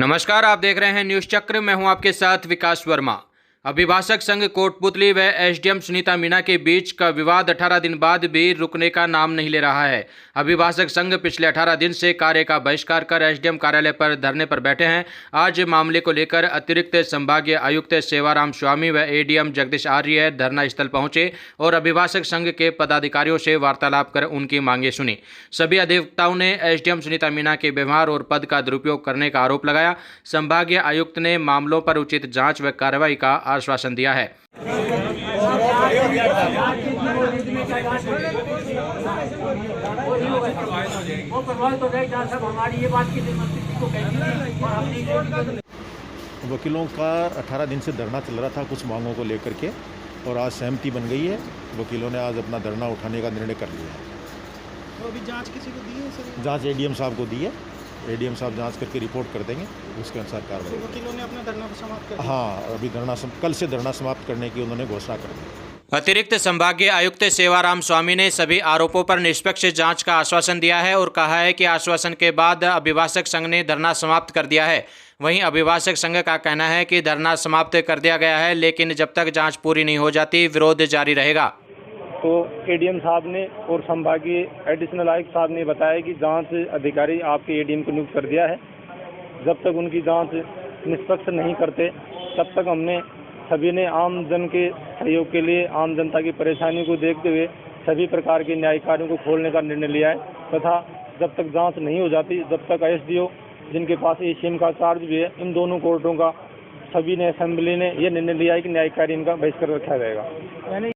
नमस्कार, आप देख रहे हैं न्यूज़ चक्र। मैं हूं आपके साथ विकास वर्मा। अभिभाषक संघ कोटपुतली व एसडीएम सुनीता मीणा के बीच का विवाद 18 दिन बाद भी रुकने का नाम नहीं ले रहा है। अभिभाषक संघ पिछले 18 दिन से कार्य का बहिष्कार कर एसडीएम कार्यालय पर धरने पर बैठे हैं। आज मामले को लेकर अतिरिक्त संभागीय आयुक्त सेवाराम स्वामी व एडीएम जगदीश आर्य धरना स्थल पहुंचे और अभिभाषक संघ के पदाधिकारियों से वार्तालाप कर उनकी मांगे सुनी। सभी अधिवक्ताओं ने एसडीएम सुनीता मीणा के व्यवहार और पद का दुरुपयोग करने का आरोप लगाया। संभागीय आयुक्त ने मामलों पर उचित जाँच व कार्रवाई का आश्वासन दिया है। वकीलों का 18 दिन से धरना चल रहा था कुछ मांगों को लेकर के, और आज सहमति बन गई है। वकीलों ने आज अपना धरना उठाने का निर्णय कर लिया है। तो अभी जांच किसी को दी है सर? जांच एडीएम साहब को दी है। एडीएम साहब जांच करके रिपोर्ट कर देंगे, उसके अनुसार कार्रवाई। तो वकीलों ने अपना धरना समाप्त कर दिया? हाँ, अभी कल से धरना समाप्त करने की उन्होंने घोषणा कर दी। अतिरिक्त संभागीय आयुक्त सेवाराम स्वामी ने सभी आरोपों पर निष्पक्ष जांच का आश्वासन दिया है और कहा है कि आश्वासन के बाद अभिभाषक संघ ने धरना समाप्त कर दिया है। वहीं अभिभाषक संघ का कहना है कि धरना समाप्त कर दिया गया है, लेकिन जब तक जांच पूरी नहीं हो जाती विरोध जारी रहेगा। तो एडीएम साहब ने और संभागीय एडिशनल आयुक्त साहब ने बताया कि जांच अधिकारी आपके एडीएम को नियुक्त कर दिया है। जब तक उनकी जांच निष्पक्ष नहीं करते तब तक हमने सभी ने आम जन के सहयोग के लिए आम जनता की परेशानी को देखते हुए सभी प्रकार के न्यायिक कार्यों को खोलने का निर्णय लिया है तथा जब तक जांच नहीं हो जाती जब तक एसडीओ जिनके पास एसीएम का चार्ज भी है, इन दोनों कोर्टों का सभी ने असेंबली ने यह निर्णय लिया है कि न्यायिक कार्य इनका बहिष्कार रखा जाएगा। यानी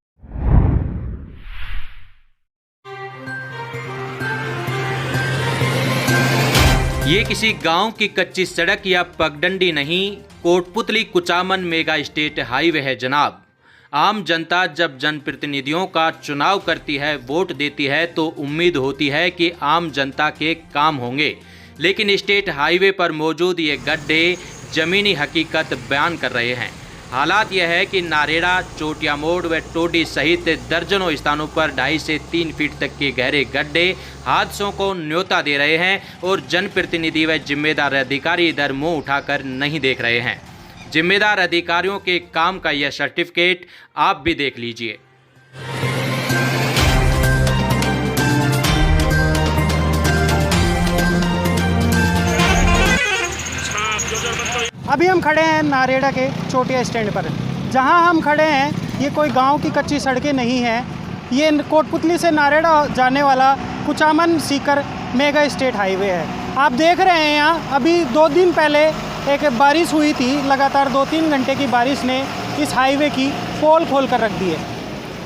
ये किसी गांव की कच्ची सड़क या पगडंडी नहीं, Kotputli Kuchaman mega state highway है जनाब। आम जनता जब जनप्रतिनिधियों का चुनाव करती है, वोट देती है, तो उम्मीद होती है कि आम जनता के काम होंगे, लेकिन स्टेट हाईवे पर मौजूद ये गड्ढे जमीनी हकीकत बयान कर रहे हैं। हालात यह है कि नारेड़ा, चोटिया मोड़ व टोडी सहित दर्जनों स्थानों पर 2.5 से 3 फीट तक के गहरे गड्ढे हादसों को न्योता दे रहे हैं और जनप्रतिनिधि व जिम्मेदार अधिकारी इधर मुंह उठाकर नहीं देख रहे हैं। जिम्मेदार अधिकारियों के काम का यह सर्टिफिकेट आप भी देख लीजिए। अभी हम खड़े हैं नारेड़ा के चोटिया स्टैंड पर। जहां हम खड़े हैं ये कोई गांव की कच्ची सड़कें नहीं हैं, ये कोटपुतली से नारेड़ा जाने वाला Kuchaman Sikar mega state highway है। आप देख रहे हैं यहाँ अभी 2 दिन पहले एक बारिश हुई थी, लगातार 2-3 घंटे की बारिश ने इस हाईवे की पोल खोल कर रख दी है।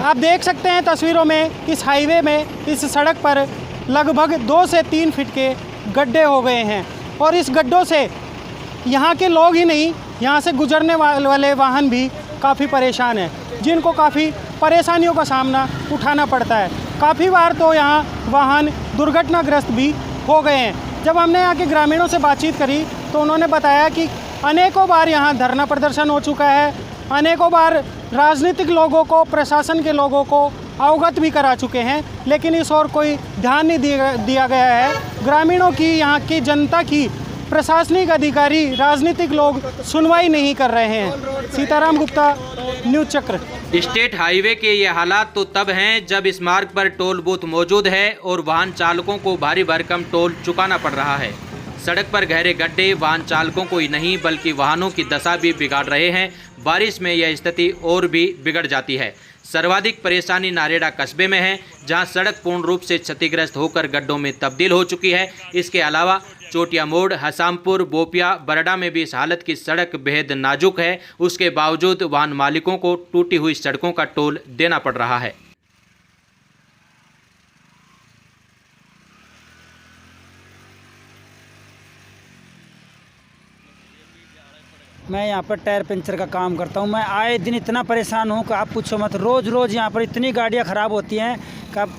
आप देख सकते हैं तस्वीरों में इस हाईवे में, इस सड़क पर लगभग 2 से 3 फीट के गड्ढे हो गए हैं और इस गड्ढों से यहाँ के लोग ही नहीं, यहाँ से गुजरने वाले वाहन भी काफ़ी परेशान हैं, जिनको काफ़ी परेशानियों का सामना उठाना पड़ता है। काफ़ी बार तो यहाँ वाहन दुर्घटनाग्रस्त भी हो गए हैं। जब हमने यहाँ के ग्रामीणों से बातचीत करी तो उन्होंने बताया कि अनेकों बार यहाँ धरना प्रदर्शन हो चुका है, अनेकों बार राजनीतिक लोगों को, प्रशासन के लोगों को अवगत भी करा चुके हैं, लेकिन इस ओर कोई ध्यान नहीं दिया गया है। ग्रामीणों की, यहाँ की जनता की प्रशासनिक अधिकारी, राजनीतिक लोग सुनवाई नहीं कर रहे हैं। सीताराम गुप्ता, न्यूज़ चक्र। स्टेट हाईवे के ये हालात तो तब हैं जब इस मार्ग पर टोल बूथ मौजूद है और वाहन चालकों को भारी भरकम टोल चुकाना पड़ रहा है। सड़क पर गहरे गड्ढे वाहन चालकों को ही नहीं बल्कि वाहनों की दशा भी बिगाड़ रहे हैं। बारिश में यह स्थिति और भी बिगड़ जाती है। सर्वाधिक परेशानी नारेड़ा कस्बे में है, जहां सड़क पूर्ण रूप से क्षतिग्रस्त होकर गड्ढों में तब्दील हो चुकी है। इसके अलावा चोटिया मोड़, हसामपुर, बोपिया, बरडा में भी इस हालत की सड़क बेहद नाजुक है। उसके बावजूद वाहन मालिकों को टूटी हुई सड़कों का टोल देना पड़ रहा है। मैं यहाँ पर टायर पंचर का काम करता हूँ। मैं आए दिन इतना परेशान हूँ कि आप पूछो मत। रोज़ रोज़ यहाँ पर इतनी गाड़ियाँ ख़राब होती हैं, कब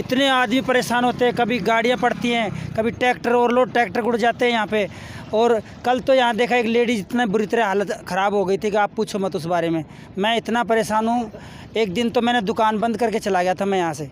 इतने आदमी परेशान होते हैं। कभी गाड़ियाँ पड़ती हैं, कभी ट्रैक्टर ओवरलोड ट्रैक्टर उड़ जाते हैं यहाँ पे। और कल तो यहाँ देखा एक लेडीज इतना बुरी तरह हालत ख़राब हो गई थी कि आप पूछो मत उस बारे में। मैं इतना परेशान हूँ, एक दिन तो मैंने दुकान बंद करके चला गया था मैं यहाँ से।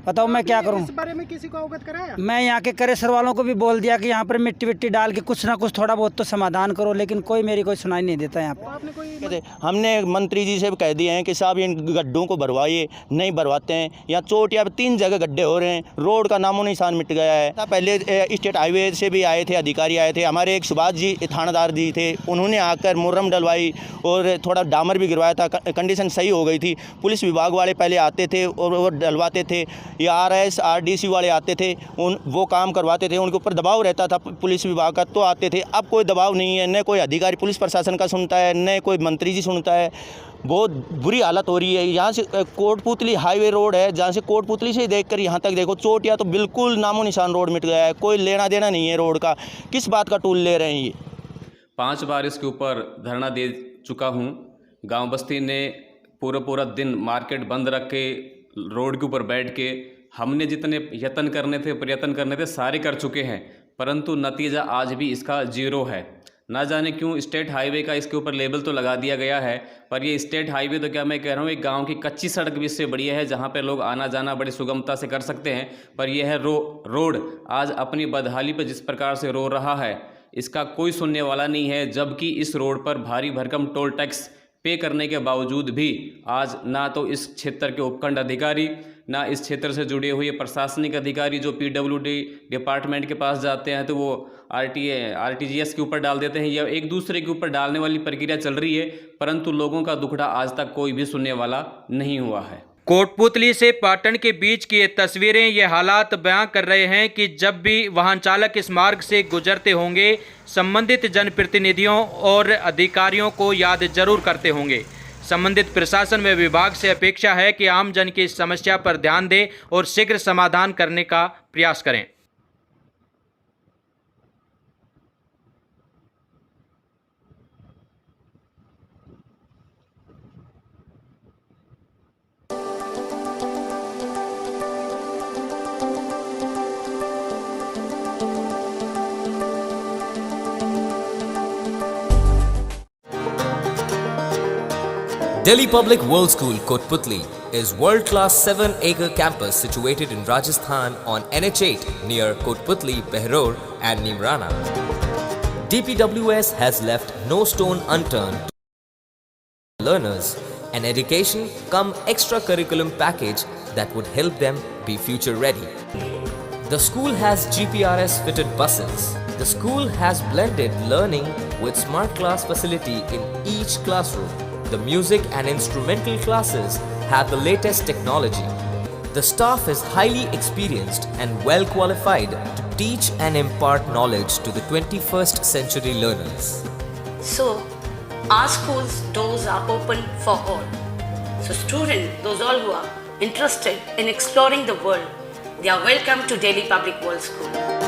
बताओ मैं क्या करूं। इस बारे में किसी को अवगत कराया? मैं यहाँ के करेसर वालों को भी बोल दिया कि यहाँ पर मिट्टी विट्टी डाल के कुछ ना कुछ थोड़ा बहुत तो समाधान करो, लेकिन कोई मेरी कोई सुनाई नहीं देता यहाँ पर। आपने कोई हमने मंत्री जी से कह दिए हैं कि साहब इन गड्ढों को भरवाइए, नहीं भरवाते हैं। यहाँ चोटिया 3 जगह गड्ढे हो रहे हैं, रोड का नामो निशान मिट गया है। पहले स्टेट हाईवे से भी आए थे, अधिकारी आए थे, हमारे एक सुभाष जी थानेदार जी थे, उन्होंने आकर मुर्रम डलवाई और थोड़ा डामर भी गिरवाया था, कंडीशन सही हो गई थी। पुलिस विभाग वाले पहले आते थे और वो डलवाते थे, या RS RDC वाले आते थे, वो काम करवाते थे, उनके ऊपर दबाव रहता था पुलिस विभाग का तो आते थे। अब कोई दबाव नहीं है, न कोई अधिकारी पुलिस प्रशासन का सुनता है, न कोई मंत्री जी सुनता है। बहुत बुरी हालत हो रही है। यहाँ से कोटपुतली हाईवे रोड है, जहाँ से कोटपुतली से देखकर यहाँ तक देखो चोटिया तो बिल्कुल नामो निशान रोड मिट गया है, कोई लेना देना नहीं है रोड का। किस बात का टूल ले रहे हैं ये? 5 बार इसके ऊपर धरना दे चुका हूँ। गांव बस्ती ने पूरा दिन मार्केट बंद रख के रोड के ऊपर बैठ के हमने जितने प्रयत्न करने थे सारे कर चुके हैं, परंतु नतीजा आज भी इसका 0 है। ना जाने क्यों स्टेट हाईवे का इसके ऊपर लेबल तो लगा दिया गया है, पर ये स्टेट हाईवे तो क्या मैं कह रहा हूँ, एक गांव की कच्ची सड़क भी इससे बढ़िया है, जहाँ पे लोग आना जाना बड़ी सुगमता से कर सकते हैं। पर यह है रोड आज अपनी बदहाली पर जिस प्रकार से रो रहा है, इसका कोई सुनने वाला नहीं है। जबकि इस रोड पर भारी भरकम टोल टैक्स पे करने के बावजूद भी आज ना तो इस क्षेत्र के उपखंड अधिकारी, ना इस क्षेत्र से जुड़े हुए प्रशासनिक अधिकारी जो PWD डिपार्टमेंट के पास जाते हैं तो वो RTGS के ऊपर डाल देते हैं, या एक दूसरे के ऊपर डालने वाली प्रक्रिया चल रही है, परंतु लोगों का दुखड़ा आज तक कोई भी सुनने वाला नहीं हुआ है। कोटपुतली से पाटन के बीच की ये तस्वीरें ये हालात बयां कर रहे हैं कि जब भी वाहन चालक इस मार्ग से गुजरते होंगे, संबंधित जनप्रतिनिधियों और अधिकारियों को याद जरूर करते होंगे। संबंधित प्रशासन व विभाग से अपेक्षा है कि आम जन की इस समस्या पर ध्यान दें और शीघ्र समाधान करने का प्रयास करें। Delhi Public World School, Kotputli is world-class 7-acre campus situated in Rajasthan on NH8 near Kotputli, Behror and Nimrana. DPWS has left no stone unturned to learners an education cum extracurriculum package that would help them be future ready. The school has GPRS fitted buses. The school has blended learning with smart class facility in each classroom. The music and instrumental classes have the latest technology. The staff is highly experienced and well qualified to teach and impart knowledge to the 21st century learners. So, our school's doors are open for all. So students, those all who are interested in exploring the world, they are welcome to Delhi Public World School.